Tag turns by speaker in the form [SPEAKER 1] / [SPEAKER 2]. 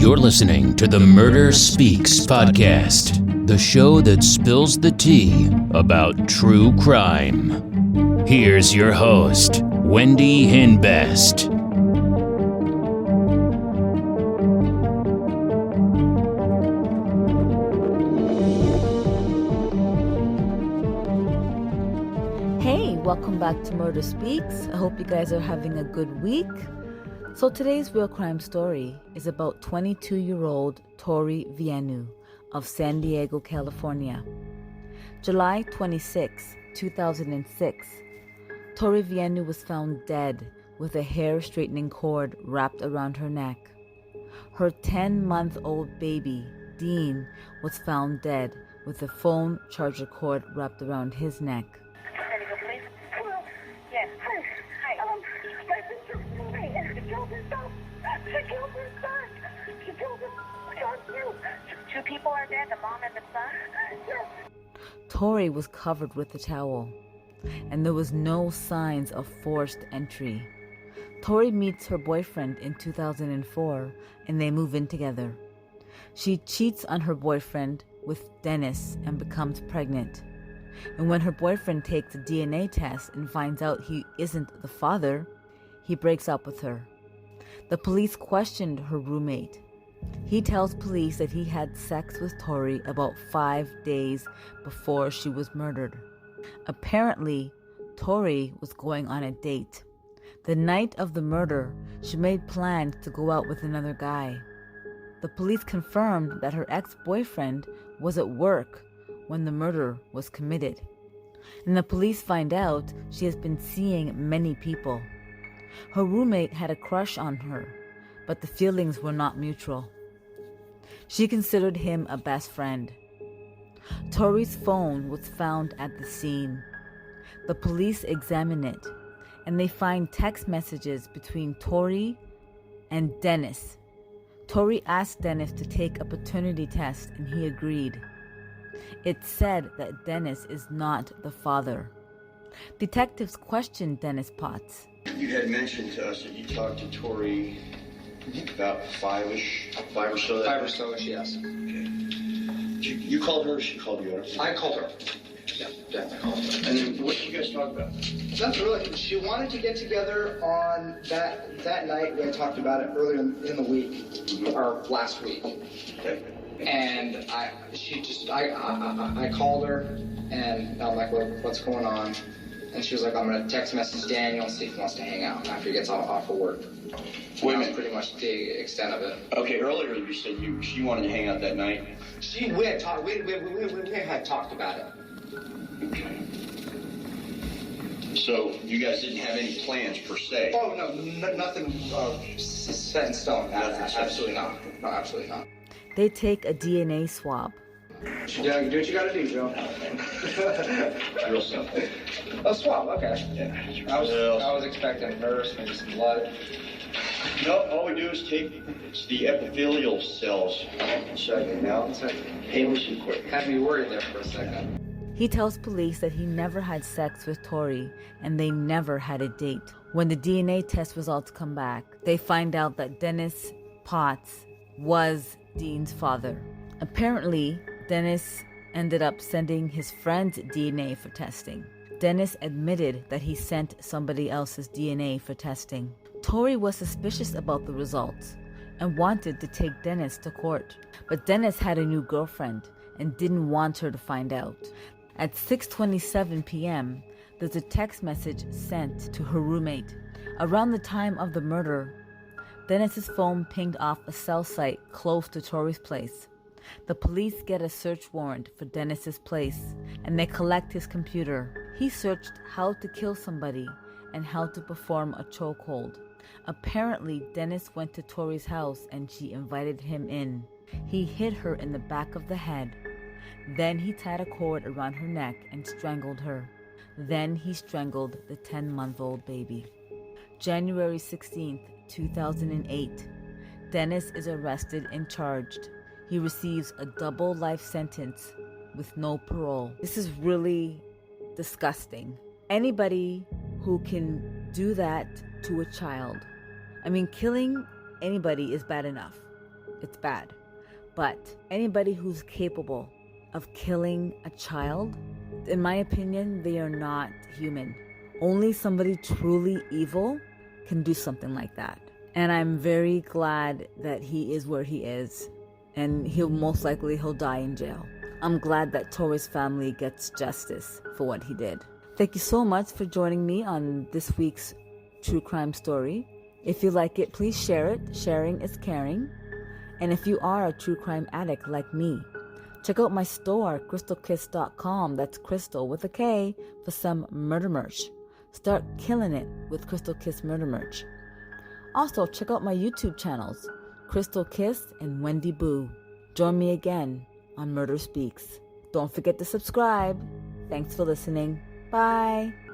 [SPEAKER 1] You're listening to the Murder Speaks podcast, the show that spills the tea about true crime. Here's your host, Wendy Hinbest.
[SPEAKER 2] Hey, welcome back to Murder Speaks. I hope you guys are having a good week. So today's real crime story is about 22-year-old Tori Vienneau of San Diego, California. July 26, 2006, Tori Vienneau was found dead with a hair straightening cord wrapped around her neck. Her 10-month-old baby, Dean, was found dead with a phone charger cord wrapped around his neck.
[SPEAKER 3] Two people are dead, the mom and the son?
[SPEAKER 2] Tori was covered with a towel, and there was no signs of forced entry. Tori meets her boyfriend in 2004, and they move in together. She cheats on her boyfriend with Dennis and becomes pregnant. And when her boyfriend takes a DNA test and finds out he isn't the father, he breaks up with her. The police questioned her roommate. He tells police that he had sex with Tori about 5 days before she was murdered. Apparently, Tori was going on a date. The night of the murder, she made plans to go out with another guy. The police confirmed that her ex-boyfriend was at work when the murder was committed. And the police find out she has been seeing many people. Her roommate had a crush on her, but the feelings were not mutual. She considered him a best friend. Tori's phone was found at the scene. The police examine it, and they find text messages between Tori and Dennis. Tori asked Dennis to take a paternity test, and he agreed. It said that Dennis is not the father. Detectives questioned Dennis Potts.
[SPEAKER 4] You had mentioned to us that you talked to Tori about five or so.
[SPEAKER 5] Five or so, yes.
[SPEAKER 4] Okay. You called her or she called you?
[SPEAKER 5] I called her. Yeah, definitely called her.
[SPEAKER 4] And then what did you guys talk about?
[SPEAKER 5] Nothing really. She wanted to get together on that night. We had talked about it earlier in the week, or last week.
[SPEAKER 4] Okay.
[SPEAKER 5] And I called her, and I'm like, what's going on? And she was like, I'm going to text message Daniel and see if he wants to hang out after he gets off of work.
[SPEAKER 4] Wait a minute.
[SPEAKER 5] That was pretty much the extent of it.
[SPEAKER 4] Okay, earlier you said she wanted to hang out that night.
[SPEAKER 5] We had talked about it.
[SPEAKER 4] Okay. So you guys didn't have any plans per se?
[SPEAKER 5] Oh, no, nothing set in stone. Absolutely not. No, absolutely not.
[SPEAKER 2] They take a DNA swab.
[SPEAKER 5] Yeah, you do what you gotta do, Joe.
[SPEAKER 4] Real simple.
[SPEAKER 5] A swab, okay.
[SPEAKER 4] Yeah.
[SPEAKER 5] I was expecting nurse, maybe some blood.
[SPEAKER 4] No, all we do is take the epithelial cells. Second now. Hey, listen quick.
[SPEAKER 5] Had me worried there for a second.
[SPEAKER 2] He tells police that he never had sex with Tori and they never had a date. When the DNA test results come back, they find out that Dennis Potts was Dean's father. Apparently, Dennis ended up sending his friend's DNA for testing. Dennis admitted that he sent somebody else's DNA for testing. Tori was suspicious about the results and wanted to take Dennis to court. But Dennis had a new girlfriend and didn't want her to find out. At 6:27 p.m., there's a text message sent to her roommate. Around the time of the murder, Dennis's phone pinged off a cell site close to Tori's place. The police get a search warrant for Dennis's place, and they collect his computer. He searched how to kill somebody and how to perform a chokehold. Apparently, Dennis went to Tori's house and she invited him in. He hit her in the back of the head. Then he tied a cord around her neck and strangled her. Then he strangled the 10-month-old baby. January 16th, 2008. Dennis is arrested and charged. He receives a double life sentence with no parole. This is really disgusting. Anybody who can do that to a child, I mean, killing anybody is bad enough. It's bad. But anybody who's capable of killing a child, in my opinion, they are not human. Only somebody truly evil can do something like that. And I'm very glad that he is where he is. And he'll die in jail. I'm glad that Tori's family gets justice for what he did. Thank you so much for joining me on this week's true crime story. If you like it, please share it. Sharing is caring. And if you are a true crime addict like me, check out my store, crystalkiss.com. That's Crystal with a K, for some murder merch. Start killing it with Crystal Kiss murder merch. Also, check out my YouTube channels, Crystal Kiss and Wendy Boo. Join me again on Murder Speaks. Don't forget to subscribe. Thanks for listening. Bye.